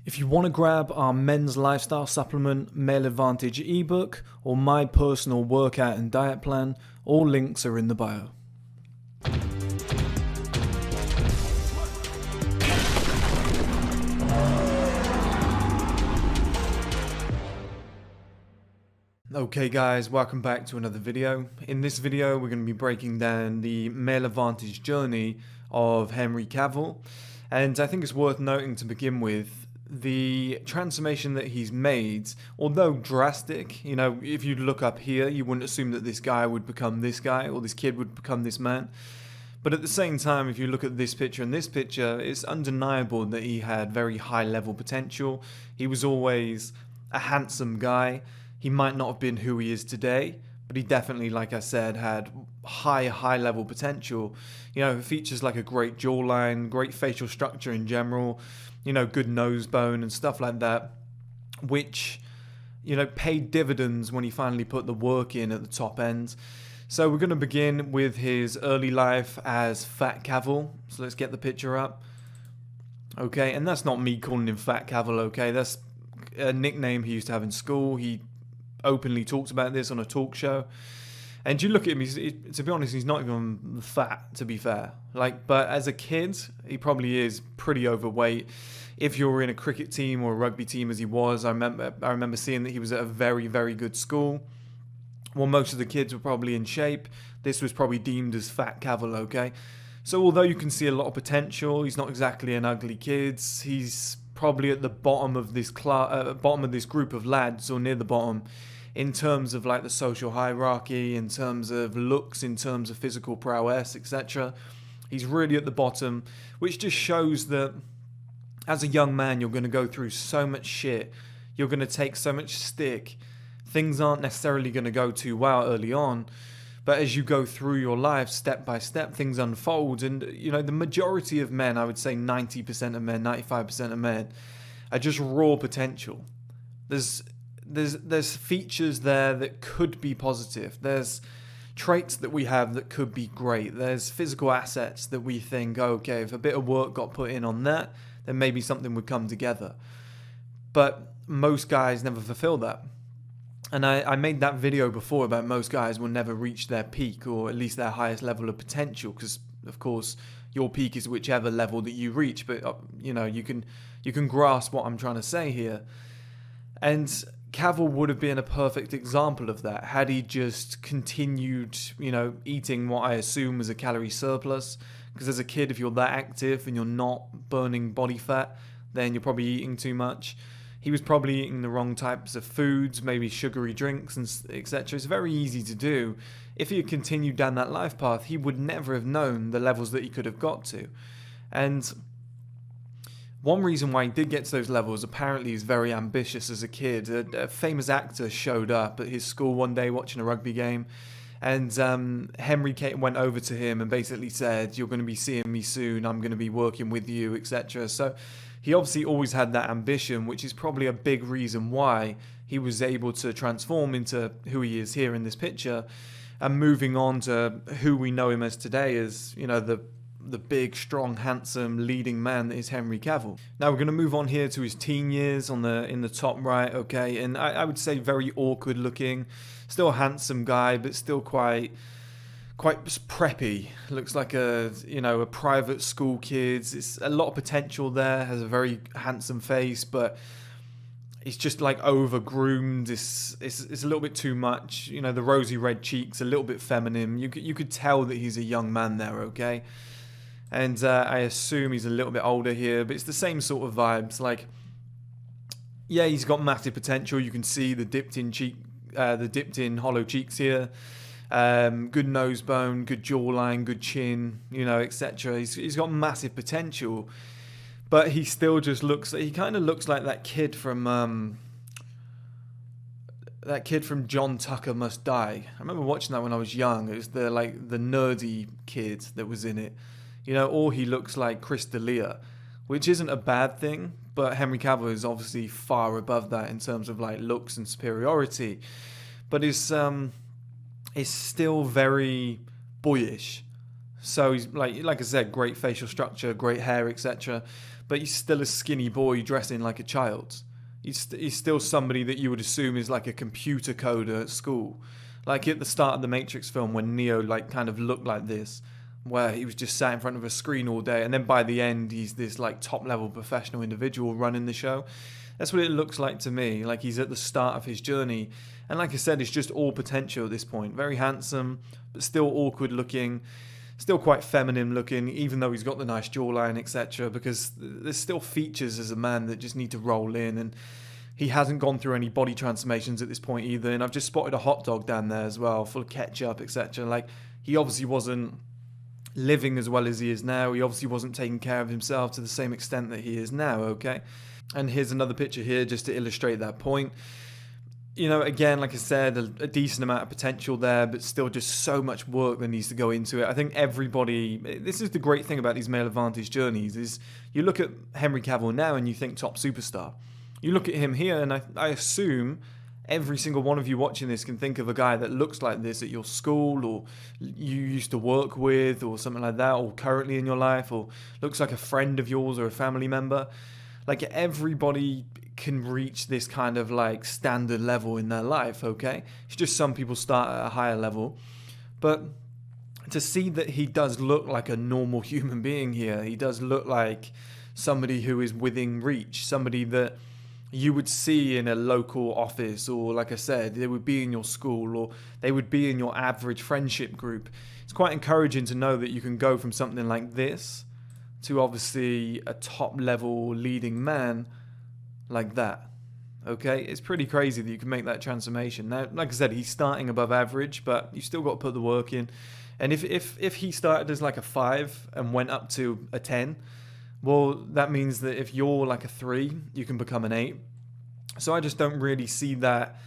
If you want to grab our men's lifestyle supplement, Male Advantage ebook, or my personal workout and diet plan, all links are in the bio. Okay guys, welcome back to another video. In this video we're going to be breaking down the Male Advantage journey of Henry Cavill, and I think it's worth noting to begin with the transformation that he's made. Although drastic, you know, if you look up here you wouldn't assume that this guy would become this guy or this kid would become this man, but at the same time if you look at this picture and this picture, it's undeniable that he had very high level potential. He was always a handsome guy. He might not have been who he is today, but he definitely, like I said, had high level potential. You know, features like a great jawline, great facial structure in general, you know, good nose bone and stuff like that, which, you know, paid dividends when he finally put the work in at the top end. So we're going to begin with his early life as Fat Cavill. So let's get the picture up. Okay, and that's not me calling him Fat Cavill, okay? That's a nickname he used to have in school. He openly talked about this on a talk show, and you look at him, to be honest, he's not even fat, to be fair, but as a kid he probably is pretty overweight. If you're in a cricket team or a rugby team, as he was, I remember seeing that he was at a very good school. Well, most of the kids were probably in shape. This was probably deemed as Fat Cavill, okay? So although you can see a lot of potential, he's not exactly an ugly kid. He's probably at the bottom of this group of lads, or near the bottom, in terms of like the social hierarchy, in terms of looks, in terms of physical prowess, etc. He's really at the bottom, which just shows that as a young man you're going to go through so much shit, you're going to take so much stick, things aren't necessarily going to go too well early on, but as you go through your life, step by step, things unfold. And, you know, the majority of men, I would say 90% of men, 95% of men, are just raw potential. There's features there that could be positive. There's traits that we have that could be great. There's physical assets that we think, okay, if a bit of work got put in on that, then maybe something would come together. But most guys never fulfill that. And I made that video before about most guys will never reach their peak, or at least their highest level of potential, because of course your peak is whichever level that you reach, but you know, you can grasp what I'm trying to say here. And Cavill would have been a perfect example of that had he just continued, you know, eating what I assume was a calorie surplus, because as a kid, if you're that active and you're not burning body fat, then you're probably eating too much. He was probably eating the wrong types of foods, maybe sugary drinks and etc. It's very easy to do. If he had continued down that life path, he would never have known the levels that he could have got to. And one reason why he did get to those levels, apparently he's very ambitious as a kid. A famous actor showed up at his school one day watching a rugby game, and Henry went over to him and basically said, "You're going to be seeing me soon, I'm going to be working with you," etc. So he obviously always had that ambition, which is probably a big reason why he was able to transform into who he is here in this picture, and moving on to who we know him as today, as, you know, the big, strong, handsome, leading man that is Henry Cavill. Now we're going to move on here to his teen years in the top right, okay, and I would say very awkward looking, still a handsome guy, but still quite preppy. Looks like a private school kid. It's a lot of potential there. Has a very handsome face, but he's just like over groomed. It's a little bit too much. You know, the rosy red cheeks, a little bit feminine. You could tell that he's a young man there. Okay, and I assume he's a little bit older here, but it's the same sort of vibes. Like, yeah, he's got massive potential. You can see the dipped in hollow cheeks here. Good nose bone, good jawline, good chin, you know, etc. He's got massive potential, but he still just he kind of looks like that kid from John Tucker Must Die. I remember watching that when I was young. It was the nerdy kid that was in it, you know, or he looks like Chris D'Elia, which isn't a bad thing, but Henry Cavill is obviously far above that in terms of like looks and superiority, but it's still very boyish. So he's like I said, great facial structure, great hair, etc. but he's still a skinny boy dressing like a child. He's still somebody that you would assume is like a computer coder at school. Like at the start of the Matrix film when Neo like kind of looked like this, where he was just sat in front of a screen all day, and then by the end he's this like top level professional individual running the show. That's what it looks like to me. Like he's at the start of his journey, and like I said, it's just all potential at this point. Very handsome, but still awkward looking, still quite feminine looking, even though he's got the nice jawline, etc. Because there's still features as a man that just need to roll in, and he hasn't gone through any body transformations at this point either. And I've just spotted a hot dog down there as well, full of ketchup, etc. Like he obviously wasn't living as well as he is now. He obviously wasn't taking care of himself to the same extent that he is now, okay? And here's another picture here just to illustrate that point. You know, again, like I said, a decent amount of potential there, but still just so much work that needs to go into it. I think everybody, this is the great thing about these male advantage journeys, is you look at Henry Cavill now and you think top superstar. You look at him here and I assume every single one of you watching this can think of a guy that looks like this at your school, or you used to work with, or something like that, or currently in your life, or looks like a friend of yours or a family member. Like everybody can reach this kind of like standard level in their life, okay? It's just some people start at a higher level. But to see that he does look like a normal human being here, he does look like somebody who is within reach, somebody that you would see in a local office, or like I said, they would be in your school, or they would be in your average friendship group. It's quite encouraging to know that you can go from something like this to obviously a top level leading man like that. Okay, it's pretty crazy that you can make that transformation. Now, like I said, he's starting above average, but you still got to put the work in. And if he started as like a 5 and went up to a 10, well, that means that if you're like a 3, you can become an 8. So I just don't really see that,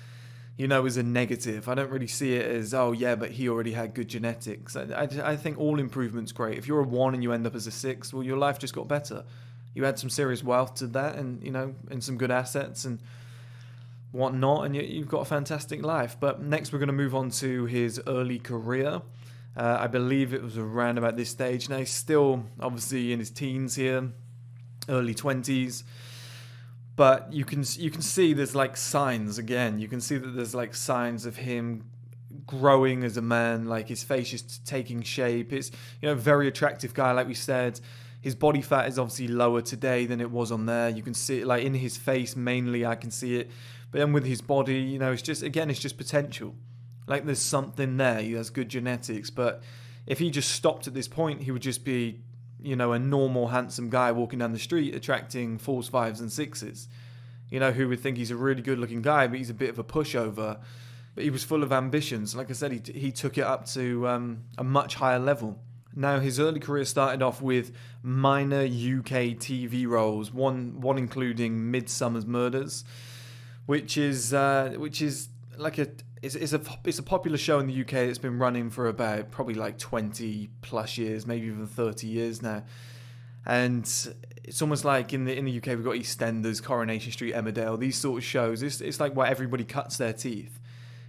you know, as a negative. I don't really see it as, oh yeah, but he already had good genetics. I think all improvement's great. If you're a 1 and you end up as a 6, well, your life just got better. You had some serious wealth to that, and, you know, and some good assets and whatnot, and you've got a fantastic life. But next we're going to move on to his early career. I believe it was around about this stage. Now he's still obviously in his teens here, early 20s. But you can see there's like signs again. You can see that there's like signs of him growing as a man. Like his face is taking shape. It's, you know, very attractive guy, like we said. His body fat is obviously lower today than it was on there. You can see it like in his face mainly. I can see it. But then with his body, you know, it's just, again, it's just potential. Like there's something there. He has good genetics. But if he just stopped at this point, he would just be, you know, a normal, handsome guy walking down the street attracting 4s, 5s, and 6s. You know, who would think he's a really good-looking guy, but he's a bit of a pushover. But he was full of ambitions. Like I said, he took it up to a much higher level. Now, his early career started off with minor UK TV roles, one including Midsummer's Murders, which is like it's a popular show in the UK that's been running for about probably like 20 plus years, maybe even 30 years now. And it's almost like in the UK we've got EastEnders, Coronation Street, Emmerdale, these sort of shows. It's like where everybody cuts their teeth.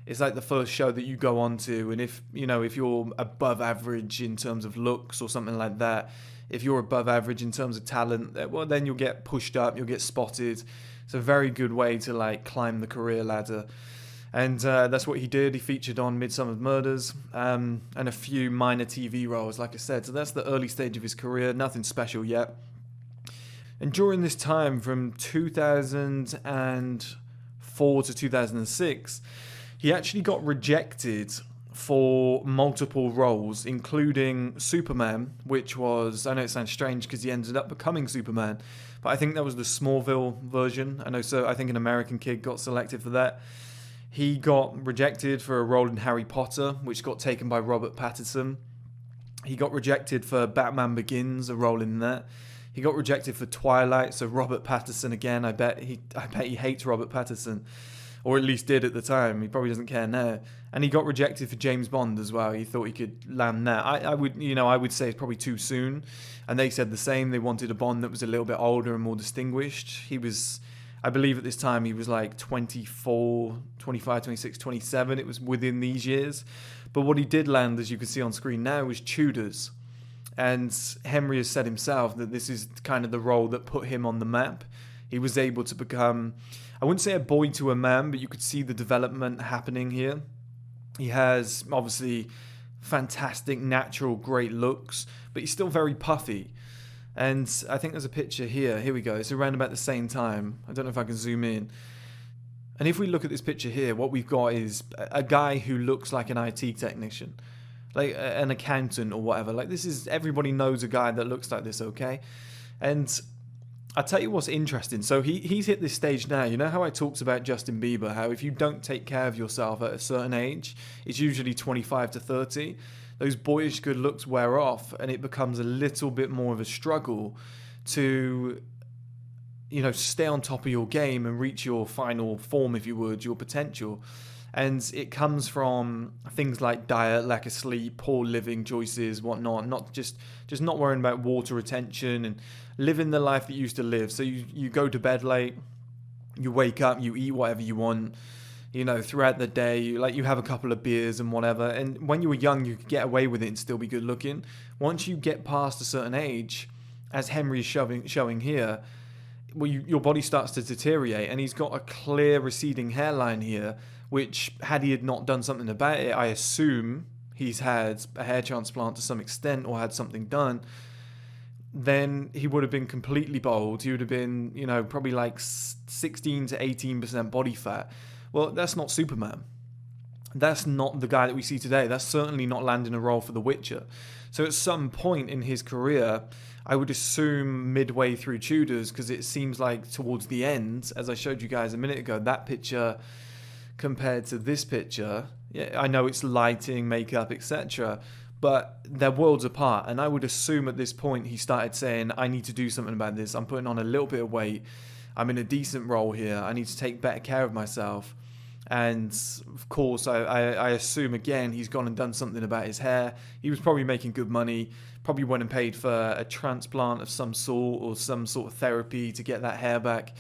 It's like the first show that you go on to, and if you're above average in terms of looks or something like that, if you're above average in terms of talent, well, then you'll get pushed up, you'll get spotted. It's a very good way to like climb the career ladder. And that's what he did. He featured on Midsummer's Murders and a few minor TV roles, like I said. So that's the early stage of his career, nothing special yet. And during this time, from 2004 to 2006, he actually got rejected for multiple roles, including Superman, which was, I know it sounds strange because he ended up becoming Superman, but I think that was the Smallville version. I think an American kid got selected for that. He got rejected for a role in Harry Potter, which got taken by Robert Pattinson. He got rejected for Batman Begins, a role in that. He got rejected for Twilight, so Robert Pattinson again. I bet he hates Robert Pattinson, or at least did at the time. He probably doesn't care now. And he got rejected for James Bond as well. He thought he could land that. I would say it's probably too soon. And they said the same. They wanted a Bond that was a little bit older and more distinguished. He was, I believe at this time, he was like 24, 25, 26, 27. It was within these years. But what he did land, as you can see on screen now, was Tudors. And Henry has said himself that this is kind of the role that put him on the map. He was able to become, I wouldn't say a boy to a man, but you could see the development happening here. He has obviously fantastic, natural, great looks, but he's still very puffy. And I think there's a picture here. Here we go. It's around about the same time. I don't know if I can zoom in. And if we look at this picture here, what we've got is a guy who looks like an IT technician, like an accountant or whatever. Like, this is, everybody knows a guy that looks like this, okay? And I'll tell you what's interesting. So he's hit this stage now. You know how I talked about Justin Bieber, how if you don't take care of yourself at a certain age, it's usually 25 to 30, those boyish good looks wear off and it becomes a little bit more of a struggle to, you know, stay on top of your game and reach your final form, if you would, your potential. And it comes from things like diet, lack of sleep, poor living choices, whatnot. Not just not worrying about water retention and living the life that you used to live. So you go to bed late, you wake up, you eat whatever you want, you know, throughout the day. You have a couple of beers and whatever. And when you were young, you could get away with it and still be good looking. Once you get past a certain age, as Henry is showing here, well, your body starts to deteriorate, and he's got a clear receding hairline here, which, had he had not done something about it, I assume he's had a hair transplant to some extent or had something done, then he would have been completely bald. He would have been, you know, probably like 16 to 18% body fat. Well, that's not Superman. That's not the guy that we see today. That's certainly not landing a role for The Witcher. So at some point in his career, I would assume midway through Tudors, because it seems like towards the end, as I showed you guys a minute ago, that picture compared to this picture, yeah, I know it's lighting, makeup, etc., but they're worlds apart. And I would assume at this point he started saying, I need to do something about this. I'm putting on a little bit of weight. I'm in a decent role here. I need to take better care of myself. And of course, I assume again he's gone and done something about his hair. He was probably making good money, probably went and paid for a transplant of some sort or some sort of therapy to get that hair back.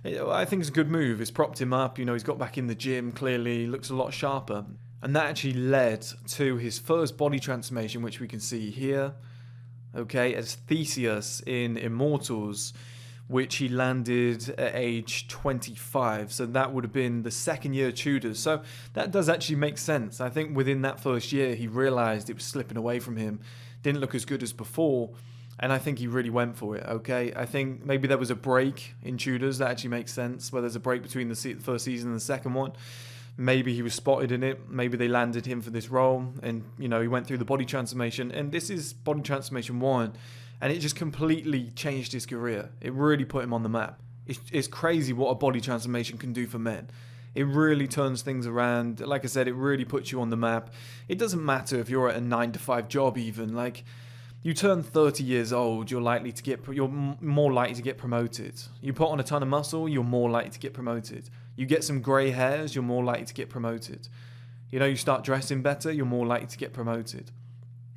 I think it's a good move. It's propped him up. You know, he's got back in the gym, clearly looks a lot sharper. And that actually led to his first body transformation, which we can see here, okay, as Theseus in Immortals, which he landed at age 25. So that would have been the second year Tudors. So that does actually make sense. I think within that first year, he realized it was slipping away from him. Didn't look as good as before. And I think he really went for it, okay? I think maybe there was a break in Tudors. That actually makes sense, where there's a break between the first season and the second one. Maybe he was spotted in it. Maybe they landed him for this role. And, you know, he went through the body transformation. And this is body transformation 1. And it just completely changed his career. It really put him on the map. It's crazy what a body transformation can do for men. It really turns things around. Like I said, it really puts you on the map. It doesn't matter if you're at a 9-to-5 job even. Like, you turn 30 years old, you're more likely to get promoted. You put on a ton of muscle, you're more likely to get promoted. You get some grey hairs, you're more likely to get promoted. You know, you start dressing better, you're more likely to get promoted.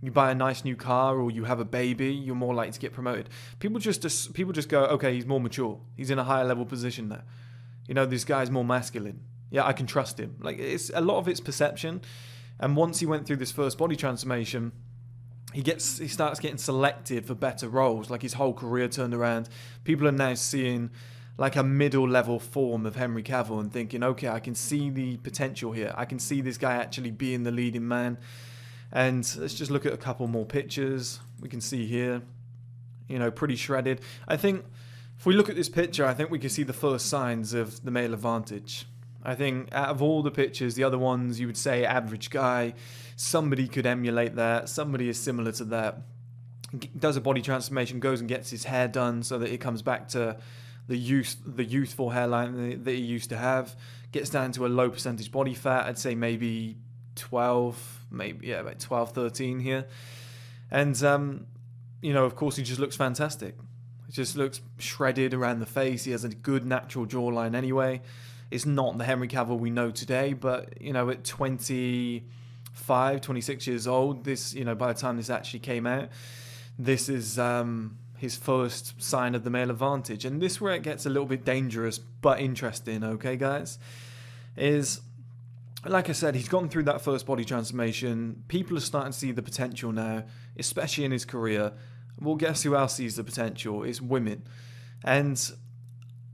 You buy a nice new car or you have a baby, you're more likely to get promoted. People just go, okay, he's more mature. He's in a higher level position now. You know, this guy's more masculine. Yeah, I can trust him. Like, it's a lot of it's perception. And once he went through this first body transformation, he starts getting selected for better roles. Like, his whole career turned around. People are now seeing like a middle level form of Henry Cavill and thinking, okay, I can see the potential here. I can see this guy actually being the leading man. And let's just look at a couple more pictures. We can see here, you know, pretty shredded. I think if we look at this picture, I think we can see the first signs of the male advantage. I think out of all the pictures, the other ones, you would say average guy, somebody could emulate that, somebody is similar to that, does a body transformation, goes and gets his hair done so that it comes back to the youthful hairline that he used to have, gets down to a low percentage body fat, I'd say maybe 12, about 12, 13 here. And, you know, of course, he just looks fantastic. He just looks shredded around the face. He has a good natural jawline anyway. It's not the Henry Cavill we know today, but, you know, at 25, 26 years old, this, you know, by the time this actually came out, this is his first sign of the male advantage. And this is where it gets a little bit dangerous, but interesting, okay, guys, is like I said, he's gone through that first body transformation. People are starting to see the potential now, especially in his career. Well, guess who else sees the potential? It's women. And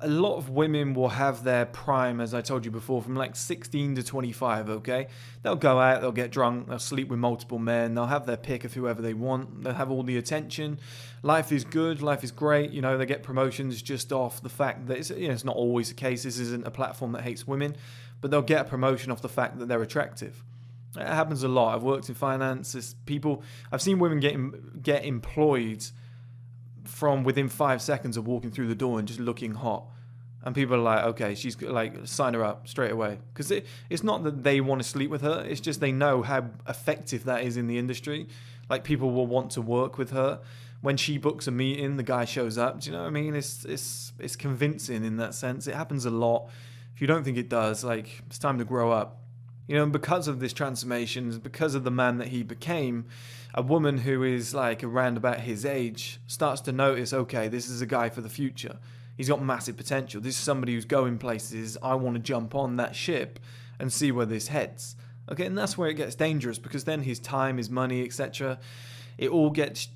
a lot of women will have their prime, as I told you before, from like 16 to 25, okay? They'll go out, they'll get drunk, they'll sleep with multiple men, they'll have their pick of whoever they want, they'll have all the attention. Life is good, life is great, you know, they get promotions just off the fact that it's not always the case. This isn't a platform that hates women, but they'll get a promotion off the fact that they're attractive. It happens a lot. I've worked in finance. I've seen women get employed from within 5 seconds of walking through the door and just looking hot. And people are like, okay, she's like, sign her up straight away. Because it's not that they want to sleep with her. It's just they know how effective that is in the industry. Like, people will want to work with her. When she books a meeting, the guy shows up. Do you know what I mean? It's convincing in that sense. It happens a lot. If you don't think it does, like, it's time to grow up. You know, and because of this transformation, because of the man that he became, a woman who is like around about his age starts to notice, okay, this is a guy for the future. He's got massive potential. This is somebody who's going places. I want to jump on that ship and see where this heads. Okay, and that's where it gets dangerous, because then his time, his money, etc., it all gets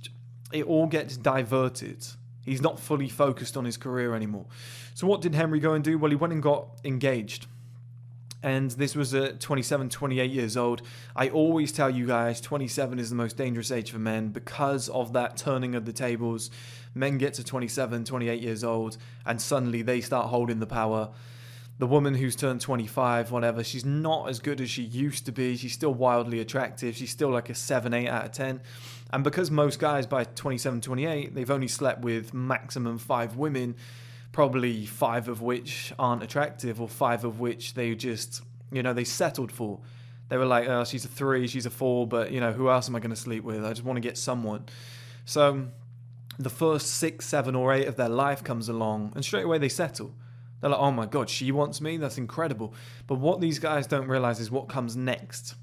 diverted. He's not fully focused on his career anymore. So what did Henry go and do? Well, he went and got engaged. And this was at 27, 28 years old. I always tell you guys, 27 is the most dangerous age for men because of that turning of the tables. Men get to 27, 28 years old, and suddenly they start holding the power. The woman who's turned 25, whatever, she's not as good as she used to be. She's still wildly attractive. She's still like a 7, 8 out of 10. And because most guys by 27, 28, they've only slept with maximum 5 women, probably 5 of which aren't attractive, or 5 of which they just, they settled for. They were like, oh, she's a 3, she's a 4, but, who else am I going to sleep with? I just want to get someone. So the first 6, 7, or 8 of their life comes along, and straight away they settle. They're like, oh my God, she wants me? That's incredible. But what these guys don't realize is what comes next.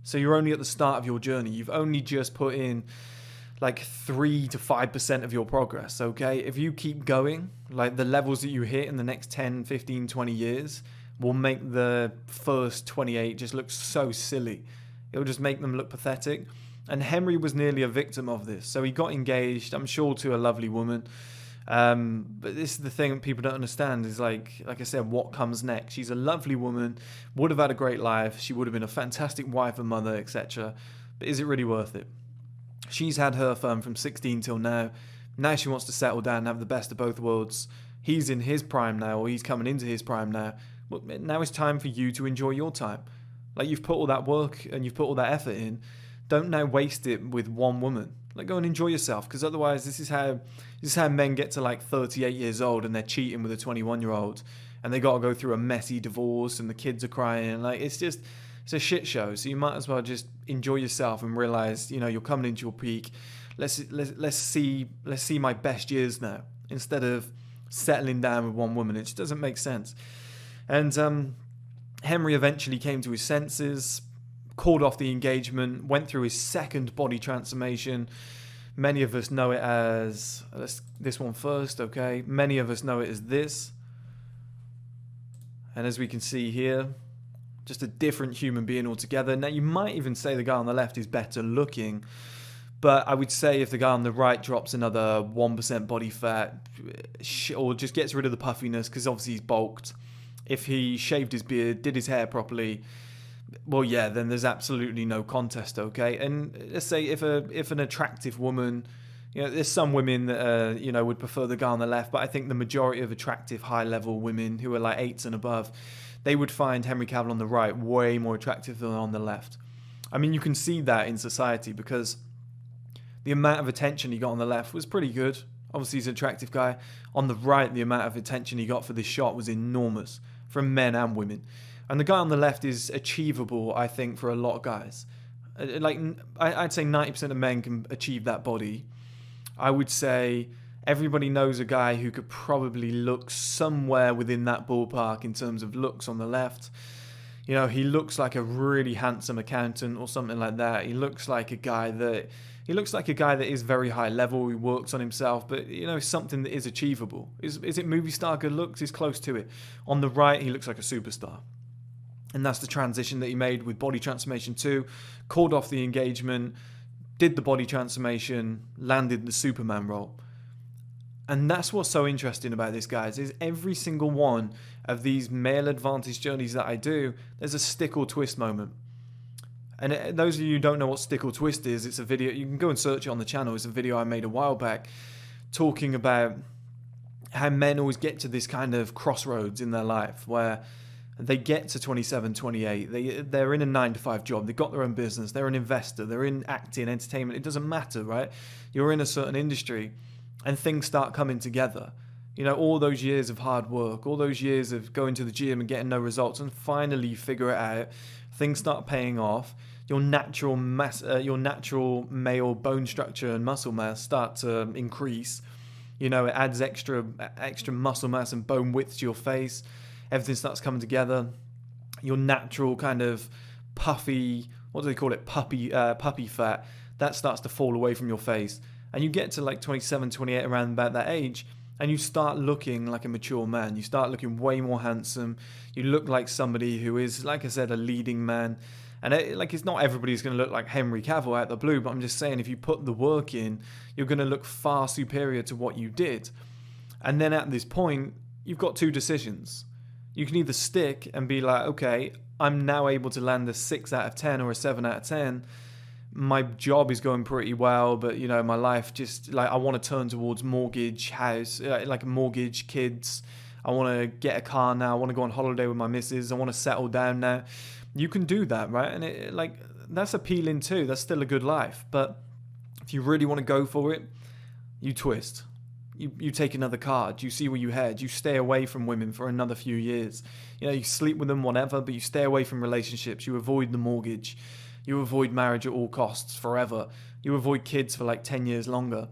So you're only at the start of your journey. You've only just put in like 3 to 5% of your progress, okay? If you keep going, like the levels that you hit in the next 10, 15, 20 years will make the first 28 just look so silly. It'll just make them look pathetic. And Henry was nearly a victim of this. So he got engaged, I'm sure, to a lovely woman. But this is the thing that people don't understand is like I said, what comes next? She's a lovely woman, would have had a great life. She would have been a fantastic wife and mother, etc. But is it really worth it? She's had her fun from 16 till now. Now she wants to settle down and have the best of both worlds. He's in his prime now, or he's coming into his prime now. Well, now it's time for you to enjoy your time. Like, you've put all that work and you've put all that effort in. Don't now waste it with one woman. Like, go and enjoy yourself, because otherwise this is how men get to like 38 years old and they're cheating with a 21-year-old, and they got to go through a messy divorce and the kids are crying. Like, it's a shit show. So you might as well just enjoy yourself and realize, you're coming into your peak. Let's see my best years now, instead of settling down with one woman. It just doesn't make sense. And Henry eventually came to his senses, called off the engagement, went through his second body transformation. Many of us know it as, this one first, okay? Many of us know it as this. And as we can see here, just a different human being altogether. Now, you might even say the guy on the left is better looking, but I would say if the guy on the right drops another 1% body fat, or just gets rid of the puffiness, because obviously he's bulked, if he shaved his beard, did his hair properly, well, yeah, then there's absolutely no contest, okay? And let's say if an attractive woman, there's some women that would prefer the guy on the left, but I think the majority of attractive high-level women who are like 8s and above, they would find Henry Cavill on the right way more attractive than on the left. I mean, you can see that in society, because the amount of attention he got on the left was pretty good. Obviously, he's an attractive guy. On the right, the amount of attention he got for this shot was enormous, from men and women. And the guy on the left is achievable, I think, for a lot of guys. Like, I'd say 90% of men can achieve that body. I would say everybody knows a guy who could probably look somewhere within that ballpark in terms of looks on the left. He looks like a really handsome accountant or something like that. He looks like a guy that is very high level. He works on himself, but something that is achievable. Is it movie star good looks? He's close to it. On the right, he looks like a superstar. And that's the transition that he made with Body Transformation 2, called off the engagement, did the body transformation, landed the Superman role. And that's what's so interesting about this, guys, is every single one of these male advantage journeys that I do, there's a stick or twist moment. And those of you who don't know what stick or twist is, it's a video, you can go and search it on the channel, it's a video I made a while back, talking about how men always get to this kind of crossroads in their life where they get to 27, 28, they're in a 9-to-5 job, they've got their own business, they're an investor, they're in acting, entertainment, it doesn't matter, right? You're in a certain industry and things start coming together. You know, all those years of hard work, all those years of going to the gym and getting no results, and finally you figure it out, things start paying off, your natural male bone structure and muscle mass start to increase. You know, it adds extra muscle mass and bone width to your face. Everything starts coming together. Your natural kind of puffy, what do they call it? Puppy fat, that starts to fall away from your face. And you get to like 27, 28, around about that age, and you start looking like a mature man. You start looking way more handsome. You look like somebody who is, like I said, a leading man. And it's not everybody's going to look like Henry Cavill out the blue, but I'm just saying if you put the work in, you're going to look far superior to what you did. And then at this point, you've got two decisions. You can either stick and be like, okay, I'm now able to land a 6 out of 10 or a 7 out of 10. My job is going pretty well, but you know, my life just like, I want to turn towards mortgage, house, like a mortgage, kids. I want to get a car now. I want to go on holiday with my missus. I want to settle down now. You can do that, right? And that's appealing too. That's still a good life. But if you really want to go for it, you twist. You take another card, you see where you head, you stay away from women for another few years. You know, you sleep with them, whatever, but you stay away from relationships, you avoid the mortgage, you avoid marriage at all costs forever, you avoid kids for like 10 years longer,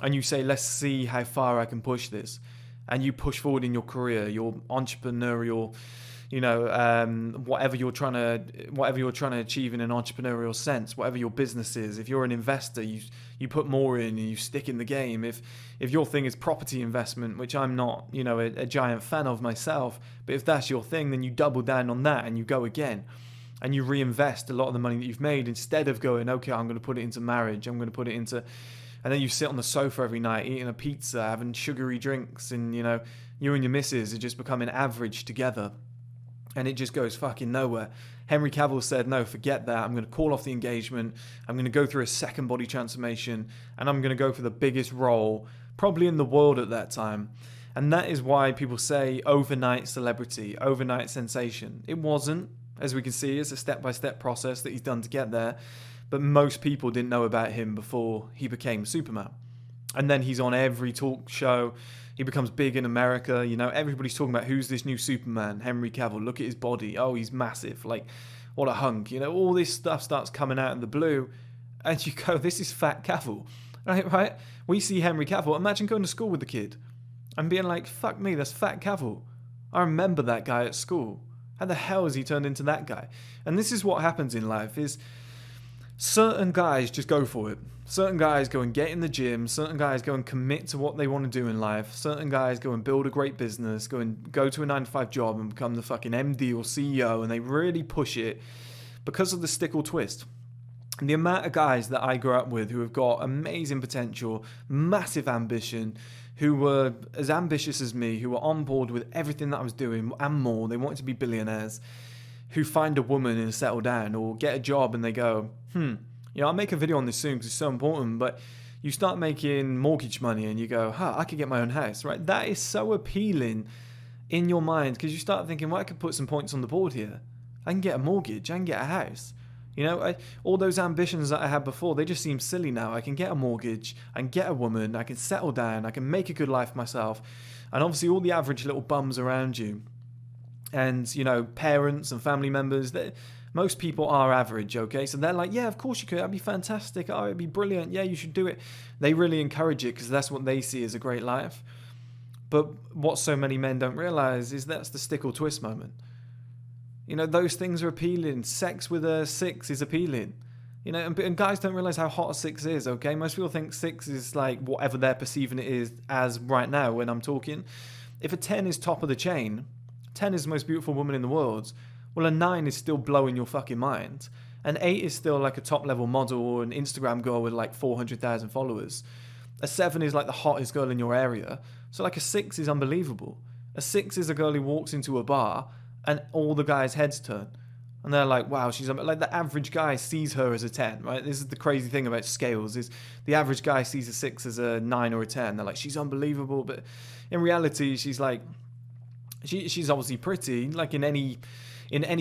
and you say, let's see how far I can push this. And you push forward in your career, your entrepreneurial, you know, whatever you're trying to achieve in an entrepreneurial sense, whatever your business is. If you're an investor, you put more in and you stick in the game. If your thing is property investment, which I'm not, you know, a giant fan of myself, but if that's your thing, then you double down on that and you go again. And you reinvest a lot of the money that you've made instead of going, okay, I'm going to put it into marriage, I'm going to put it into... And then you sit on the sofa every night eating a pizza, having sugary drinks, and, you know, you and your missus are just becoming average together. And it just goes fucking nowhere. Henry Cavill said, no, forget that. I'm going to call off the engagement. I'm going to go through a second body transformation. And I'm going to go for the biggest role, probably in the world at that time. And that is why people say overnight celebrity, overnight sensation. It wasn't. As we can see, it's a step-by-step process that he's done to get there. But most people didn't know about him before he became Superman. And then he's on every talk show. He becomes big in America. You know, everybody's talking about who's this new Superman, Henry Cavill. Look at his body. Oh, he's massive. Like, what a hunk. You know, all this stuff starts coming out of the blue. And you go, this is Fat Cavill. Right? We see Henry Cavill. Imagine going to school with the kid and being like, fuck me, that's Fat Cavill. I remember that guy at school. How the hell has he turned into that guy? And this is what happens in life is certain guys just go for it. Certain guys go and get in the gym. Certain guys go and commit to what they want to do in life. Certain guys go and build a great business, go to a 9-to-5 job and become the fucking MD or CEO, and they really push it because of the stick or twist. And the amount of guys that I grew up with who have got amazing potential, massive ambition, who were as ambitious as me, who were on board with everything that I was doing and more, they wanted to be billionaires, who find a woman and settle down or get a job and they go, you know, I'll make a video on this soon because it's so important, but you start making mortgage money and you go, I could get my own house, right? That is so appealing in your mind because you start thinking, well, I could put some points on the board here. I can get a mortgage, I can get a house. You know, all those ambitions that I had before, they just seem silly now. I can get a mortgage, I can get a woman, I can settle down, I can make a good life myself. And obviously all the average little bums around you and, you know, parents and family members, most people are average, okay? So they're like, yeah, of course you could. That'd be fantastic. Oh, it'd be brilliant. Yeah, you should do it. They really encourage it because that's what they see as a great life. But what so many men don't realize is that's the stick or twist moment. You know, those things are appealing. Sex with a 6 is appealing. You know, and guys don't realize how hot a 6 is, okay? Most people think 6 is like whatever they're perceiving it is as right now when I'm talking. If a 10 is top of the chain, 10 is the most beautiful woman in the world, Well, a 9 is still blowing your fucking mind. An 8 is still like a top level model or an Instagram girl with like 400,000 followers. A 7 is like the hottest girl in your area. So like a 6 is unbelievable. A 6 is a girl who walks into a bar and all the guys' heads turn. And they're like, wow, she's like the average guy sees her as a 10, right? This is the crazy thing about scales is the average guy sees a 6 as a 9 or a 10. They're like, she's unbelievable. But in reality, she's like, she's obviously pretty. Like in any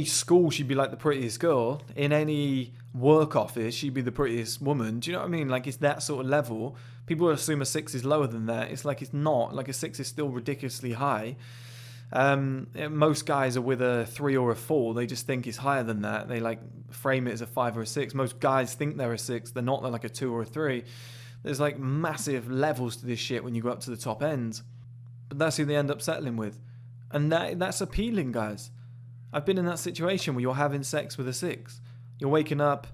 school, she'd be like the prettiest girl. In any work office, she'd be the prettiest woman. Do you know what I mean? Like it's that sort of level. People assume a 6 is lower than that. It's like it's not. Like a 6 is still ridiculously high. Most guys are with a 3 or a 4. They just think it's higher than that. They like frame it as a 5 or a 6. Most guys think they're a 6. They're not. They're like a 2 or a 3. There's like massive levels to this shit when you go up to the top end. But that's who they end up settling with. And that's appealing, guys. I've been in that situation where you're having sex with a 6. You're waking up,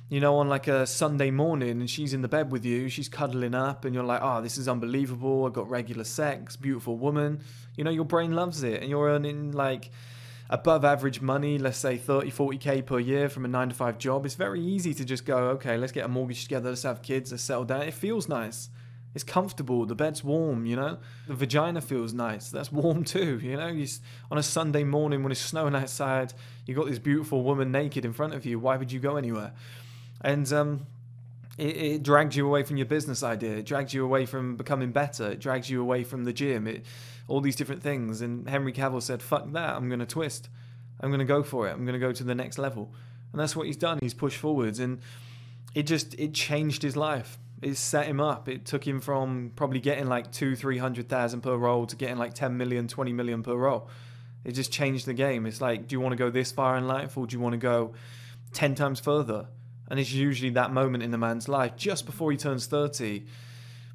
you know, on like a Sunday morning and she's in the bed with you. She's cuddling up and you're like, oh, this is unbelievable. I've got regular sex, beautiful woman. You know, your brain loves it. And you're earning like above average money, let's say 30, 40K per year from a 9-to-5 job. It's very easy to just go, okay, let's get a mortgage together. Let's have kids. Let's settle down. It feels nice. It's comfortable. The bed's warm, you know. The vagina feels nice. That's warm too, you know. On a Sunday morning when it's snowing outside, you got this beautiful woman naked in front of you. Why would you go anywhere? And it drags you away from your business idea. It drags you away from becoming better. It drags you away from the gym. All these different things. And Henry Cavill said, fuck that. I'm going to twist. I'm going to go for it. I'm going to go to the next level. And that's what he's done. He's pushed forwards. And it changed his life. It set him up. It took him from probably getting like 200,000-300,000 per role to getting like 10 million, 20 million per role. It just changed the game. It's like, do you want to go this far in life or do you want to go 10 times further? And it's usually that moment in the man's life, just before he turns 30,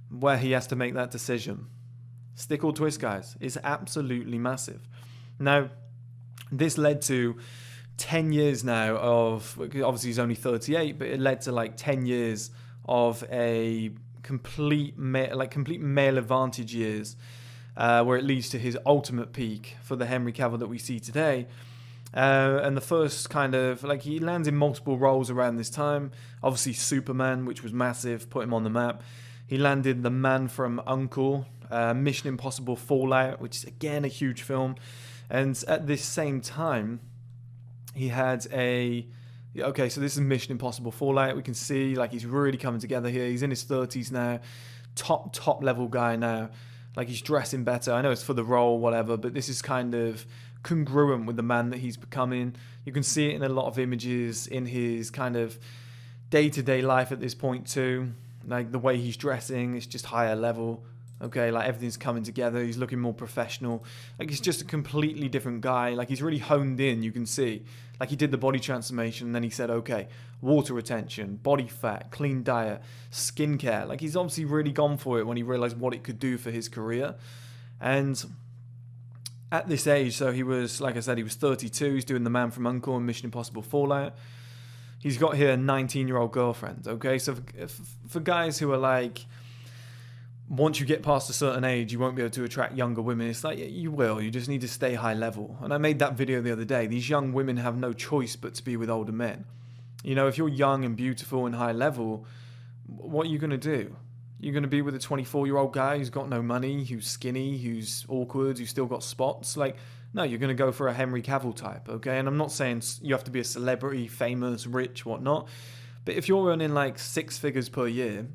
where he has to make that decision. Stick or twist, guys. It's absolutely massive. Now, this led to 10 years now of, obviously he's only 38, but it led to like 10 years of a complete male advantage years, where it leads to his ultimate peak for the Henry Cavill that we see today. And the first kind of, like, he lands in multiple roles around this time. Obviously Superman, which was massive, put him on the map. He landed The Man from U.N.C.L.E., Mission Impossible Fallout, which is again a huge film. And at this same time, he had okay, so this is Mission Impossible Fallout. We can see, like, he's really coming together here. He's in his 30s now. Top level guy now. Like, he's dressing better. I know it's for the role, whatever, but this is kind of congruent with the man that he's becoming. You can see it in a lot of images in his kind of day-to-day life at this point too. Like, the way he's dressing, it's just higher level. Okay, like, everything's coming together. He's looking more professional. Like, he's just a completely different guy. Like, he's really honed in, you can see. Like, he did the body transformation, and then he said, okay, water retention, body fat, clean diet, skincare. Like, he's obviously really gone for it when he realized what it could do for his career. And at this age, so he was, like I said, he was 32. He's doing The Man from U.N.C.L.E. and Mission Impossible Fallout. He's got here a 19-year-old girlfriend, okay? So for guys who are like, once you get past a certain age, you won't be able to attract younger women. It's like, you will. You just need to stay high level. And I made that video the other day. These young women have no choice but to be with older men. You know, if you're young and beautiful and high level, what are you going to do? You're going to be with a 24-year-old guy who's got no money, who's skinny, who's awkward, who's still got spots? Like, no, you're going to go for a Henry Cavill type, okay? And I'm not saying you have to be a celebrity, famous, rich, whatnot. But if you're earning like 6 figures per year,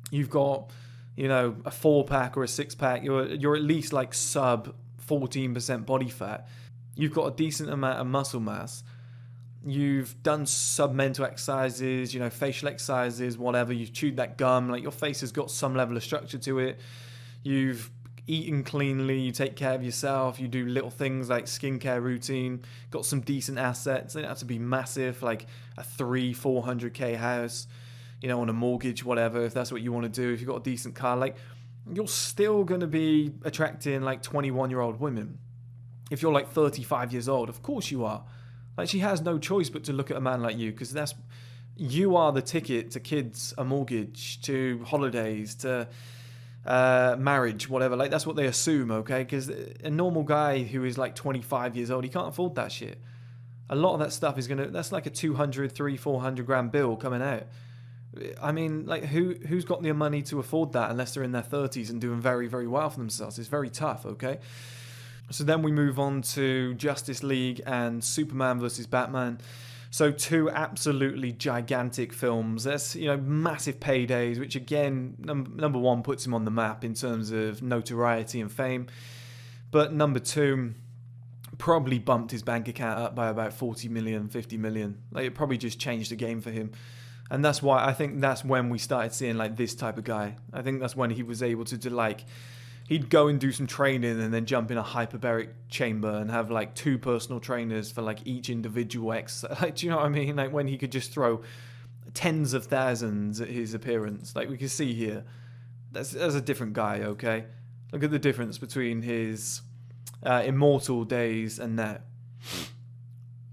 you've got, you know, a 4-pack or a 6-pack, you're at least like sub 14% body fat. You've got a decent amount of muscle mass. You've done sub-mental exercises, you know, facial exercises, whatever. You've chewed that gum. Like, your face has got some level of structure to it. You've eaten cleanly. You take care of yourself. You do little things like skincare routine. Got some decent assets. They don't have to be massive, like a 300-400K house, you know, on a mortgage, whatever, if that's what you want to do. If you've got a decent car, like, you're still going to be attracting like 21-year-old women. If you're like 35 years old, of course you are. Like, she has no choice but to look at a man like you, because you are the ticket to kids, a mortgage, to holidays, to marriage, whatever. Like, that's what they assume, okay? Because a normal guy who is like 25 years old, he can't afford that shit. A lot of that stuff is that's like a 200, 300, 400 grand bill coming out. I mean, like, who's got the money to afford that unless they're in their 30s and doing very, very well for themselves? It's very tough, okay? So then we move on to Justice League and Superman versus Batman. So two absolutely gigantic films. That's, massive paydays, which again, number one puts him on the map in terms of notoriety and fame. But number two probably bumped his bank account up by about 40 million, 50 million. Like, it probably just changed the game for him. And that's why I think that's when we started seeing like this type of guy. I think that's when he was able to do, like, he'd go and do some training and then jump in a hyperbaric chamber and have like 2 personal trainers for like each individual exercise. Like, do you know what I mean? Like, when he could just throw tens of thousands at his appearance. Like we can see here, that's a different guy, okay? Look at the difference between his immortal days and now.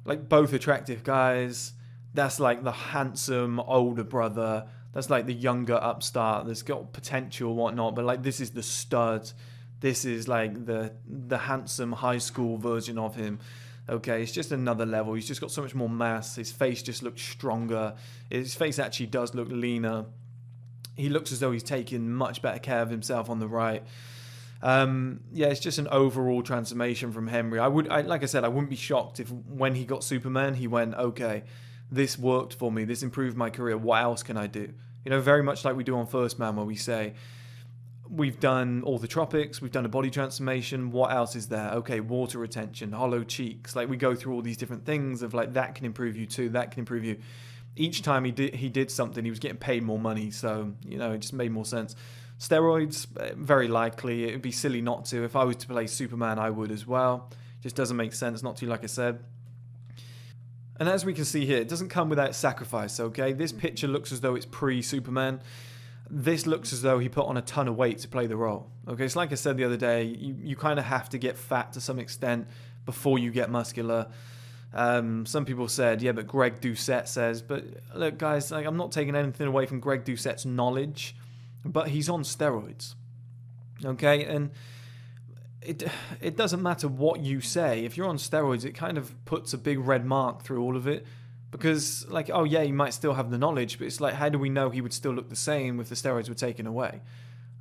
Like, both attractive guys. That's like the handsome older brother. That's like the younger upstart that's got potential, whatnot. But like, this is the stud. This is like the handsome high school version of him. Okay, it's just another level. He's just got so much more mass. His face just looks stronger. His face actually does look leaner. He looks as though he's taking much better care of himself on the right. Yeah, it's just an overall transformation from Henry. Like I said, I wouldn't be shocked if when he got Superman, he went, okay, this worked for me. This improved my career. What else can I do? Very much like we do on First Man, where we say, we've done all the tropics, we've done a body transformation, what else is there? Okay, water retention, hollow cheeks. Like, we go through all these different things of like, that can improve you too, that can improve you. Each time he did something, he was getting paid more money, so, it just made more sense. Steroids, very likely. It would be silly not to. If I was to play Superman, I would as well. Just doesn't make sense not to, like I said. And as we can see here, it doesn't come without sacrifice, okay? This picture looks as though it's pre-Superman. This looks as though he put on a ton of weight to play the role. Okay, so like I said the other day, you kind of have to get fat to some extent before you get muscular. Some people said, yeah, but Greg Doucette says, but look, guys, like, I'm not taking anything away from Greg Doucette's knowledge, but he's on steroids. Okay, and it doesn't matter what you say. If you're on steroids, it kind of puts a big red mark through all of it. Because, like, oh yeah, he might still have the knowledge, but it's like, how do we know he would still look the same if the steroids were taken away?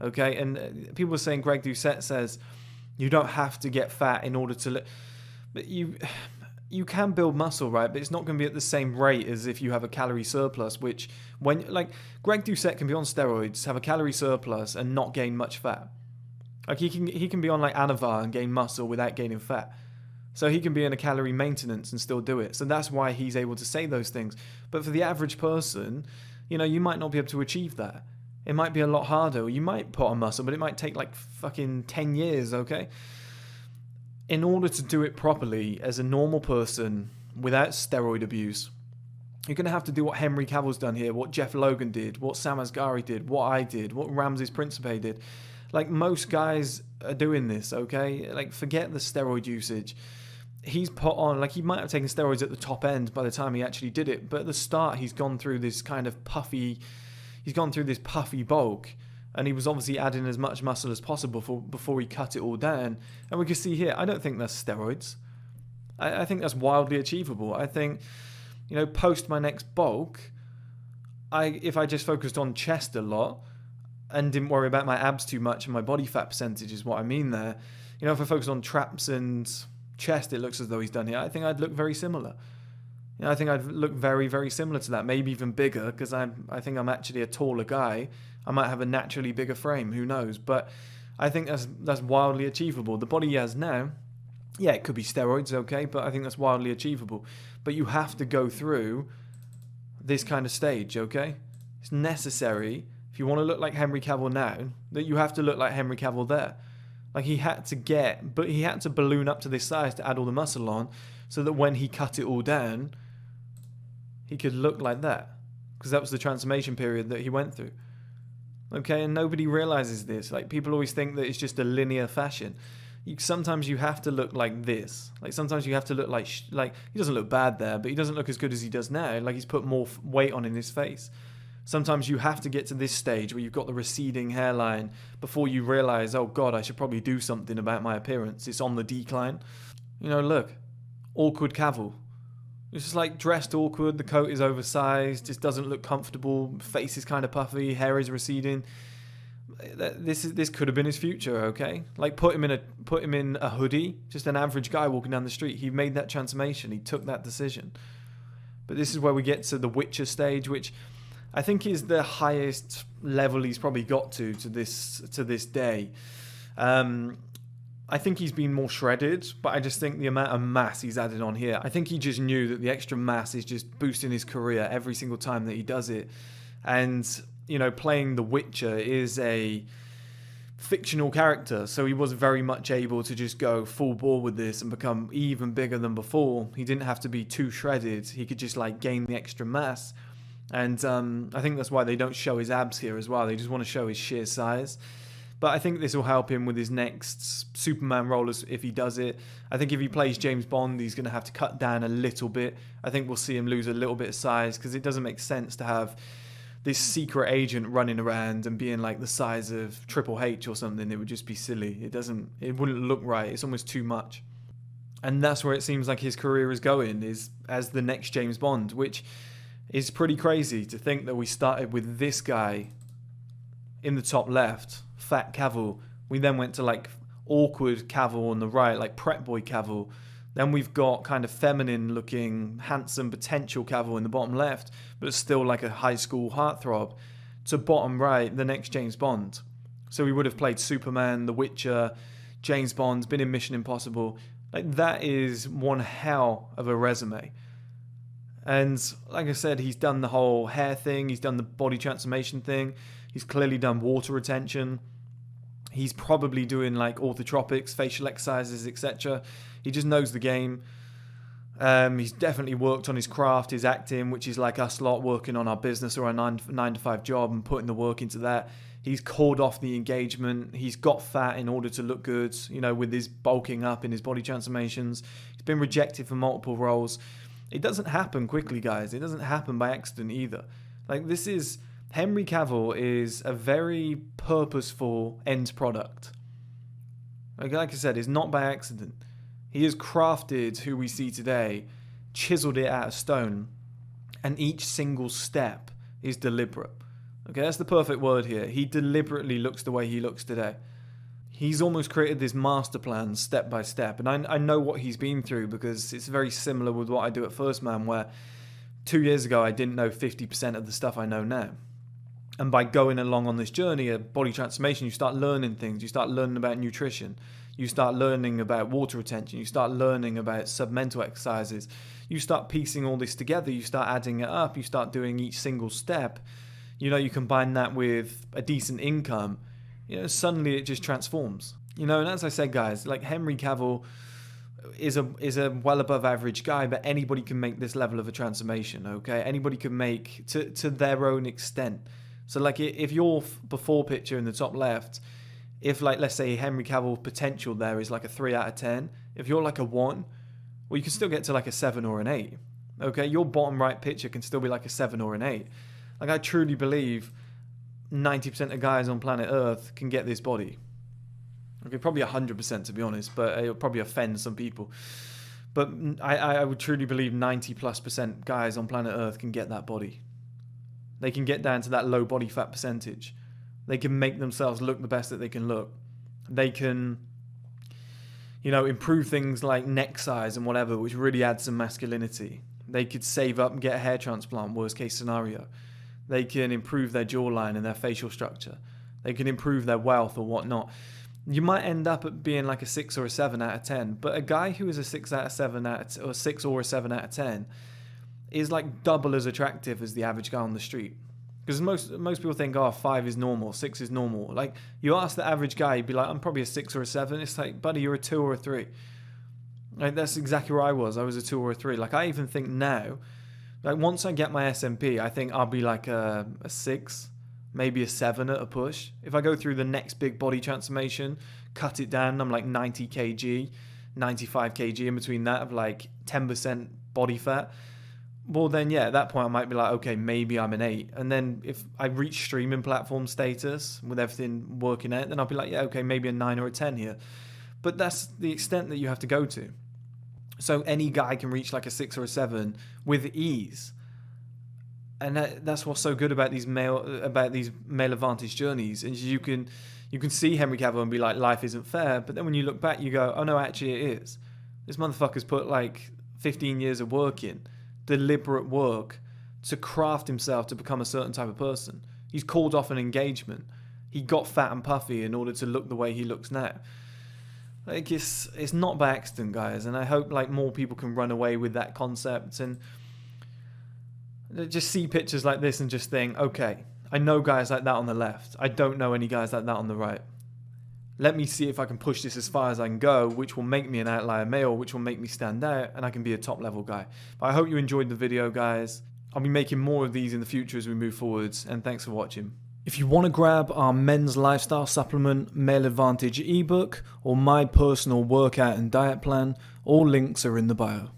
Okay, and people are saying, Greg Doucette says, you don't have to get fat in order to... But you can build muscle, right? But it's not going to be at the same rate as if you have a calorie surplus, which, when, like, Greg Doucette can be on steroids, have a calorie surplus, and not gain much fat. Like, he can be on, like, Anavar and gain muscle without gaining fat. So he can be in a calorie maintenance and still do it. So that's why he's able to say those things. But for the average person, you might not be able to achieve that. It might be a lot harder. You might put on muscle, but it might take like fucking 10 years, okay? In order to do it properly as a normal person without steroid abuse, you're going to have to do what Henry Cavill's done here, what Jeff Logan did, what Sam Asghari did, what I did, what Ramses Principe did. Like, most guys are doing this, okay? Like, forget the steroid usage. He's put on, like, he might have taken steroids at the top end by the time he actually did it, but at the start he's gone through this kind of puffy bulk, and he was obviously adding as much muscle as possible before he cut it all down. And we can see here, I don't think that's steroids. I think that's wildly achievable. I think, post my next bulk, if I just focused on chest a lot and didn't worry about my abs too much and my body fat percentage is what I mean there, if I focus on traps and chest, it looks as though he's done here, I think I'd look very similar. I think I'd look very, very similar to that, maybe even bigger, because I think I'm actually a taller guy. I might have a naturally bigger frame, who knows? But I think that's wildly achievable. The body he has now, yeah, it could be steroids, okay, but I think that's wildly achievable. But you have to go through this kind of stage, okay? It's necessary, if you want to look like Henry Cavill now, that you have to look like Henry Cavill there. Like, he had to balloon up to this size to add all the muscle on, so that when he cut it all down, he could look like that. Because that was the transformation period that he went through. Okay, and nobody realizes this. Like, people always think that it's just a linear fashion. Sometimes you have to look like this. Like, sometimes you have to look like he doesn't look bad there, but he doesn't look as good as he does now. Like, he's put more weight on in his face. Sometimes you have to get to this stage where you've got the receding hairline before you realize, oh God, I should probably do something about my appearance. It's on the decline. Look, awkward Cavill. It's just like dressed awkward, the coat is oversized, just doesn't look comfortable, face is kind of puffy, hair is receding. This could have been his future, okay? Like put him in a hoodie, just an average guy walking down the street. He made that transformation. He took that decision. But this is where we get to the Witcher stage, which I think is the highest level he's probably got to this day. I think he's been more shredded, but I just think the amount of mass he's added on here, I think he just knew that the extra mass is just boosting his career every single time that he does it. And, you know, playing the Witcher is a fictional character, so he was very much able to just go full bore with this and become even bigger than before. He didn't have to be too shredded. He could just like gain the extra mass. And I think that's why they don't show his abs here as well. They just want to show his sheer size. But I think this will help him with his next Superman role if he does it. I think if he plays James Bond, he's going to have to cut down a little bit. I think we'll see him lose a little bit of size because it doesn't make sense to have this secret agent running around and being like the size of Triple H or something. It would just be silly. It wouldn't look right. It's almost too much. And that's where it seems like his career is going, is as the next James Bond, which is pretty crazy to think that we started with this guy in the top left, fat Cavill. We then went to like awkward Cavill on the right, like prep boy Cavill. Then we've got kind of feminine looking, handsome potential Cavill in the bottom left, but it's still like a high school heartthrob. To bottom right, the next James Bond. So we would have played Superman, The Witcher, James Bond, been in Mission Impossible. Like that is one hell of a resume. And like I said, he's done the whole hair thing. He's done the body transformation thing. He's clearly done water retention. He's probably doing like orthotropics, facial exercises, etc. He just knows the game. He's definitely worked on his craft, his acting, which is like us lot working on our business or a 9 to 5 job and putting the work into that. He's called off the engagement. He's got fat in order to look good, you know, with his bulking up in his body transformations. He's been rejected for multiple roles. It doesn't happen quickly, guys. It doesn't happen by accident either. Like Henry Cavill is a very purposeful end product. Like I said, it's not by accident. He has crafted who we see today, chiseled it out of stone, and each single step is deliberate. Okay, that's the perfect word here. He deliberately looks the way he looks today. He's almost created this master plan step by step. And I know what he's been through because it's very similar with what I do at First Man, where 2 years ago I didn't know 50% of the stuff I know now. And by going along on this journey of body transformation, you start learning things. You start learning about nutrition. You start learning about water retention. You start learning about submental exercises. You start piecing all this together. You start adding it up. You start doing each single step. You know, you combine that with a decent income. You know, suddenly it just transforms. You know, and as I said, guys, like Henry Cavill is a well above average guy, but anybody can make this level of a transformation, okay? Anybody can make to their own extent. So like if your before picture in the top left, if like let's say Henry Cavill's potential there is like a 3 out of 10, if you're like a 1, well you can still get to like a 7 or an 8. Okay, your bottom right picture can still be like a 7 or an 8. Like I truly believe 90% of guys on planet Earth can get this body. Okay, probably 100% to be honest, but it'll probably offend some people. But I would truly believe 90+% guys on planet Earth can get that body. They can get down to that low body fat percentage. They can make themselves look the best that they can look. They can, you know, improve things like neck size and whatever, which really adds some masculinity. They could save up and get a hair transplant, worst case scenario. They can improve their jawline and their facial structure. They can improve their wealth or whatnot. You might end up at being like a 6 or a 7 out of 10, but a guy who is a 6 out of 7 or 6 or a 7 out of 10 is like double as attractive as the average guy on the street. Because most people think, oh, 5 is normal, 6 is normal. Like, you ask the average guy, he'd be like, I'm probably a 6 or a 7. It's like, buddy, you're a 2 or a 3. Like, that's exactly where I was. I was a 2 or a 3. Like, I even think now, like, once I get my SMP, I think I'll be like a 6, maybe a 7 at a push. If I go through the next big body transformation, cut it down, I'm like 90 kg, 95 kg, in between that of like 10% body fat. Well, then, yeah, at that point, I might be like, okay, maybe I'm an 8. And then if I reach streaming platform status with everything working out, then I'll be like, yeah, okay, maybe a 9 or a 10 here. But that's the extent that you have to go to. So any guy can reach like a 6 or a 7 with ease. And that's what's so good about these male advantage journeys. And you can see Henry Cavill and be like, life isn't fair. But then when you look back, you go, oh no, actually it is. This motherfucker's put like 15 years of work in, deliberate work, to craft himself to become a certain type of person. He's called off an engagement. He got fat and puffy in order to look the way he looks now. Like it's not by accident, guys, and I hope like more people can run away with that concept and just see pictures like this and just think, okay, I know guys like that on the left. I don't know any guys like that on the right. Let me see if I can push this as far as I can go, which will make me an outlier male, which will make me stand out, and I can be a top level guy. But I hope you enjoyed the video, guys. I'll be making more of these in the future as we move forwards, and thanks for watching. If you want to grab our men's lifestyle supplement, Male Advantage ebook, or my personal workout and diet plan, all links are in the bio.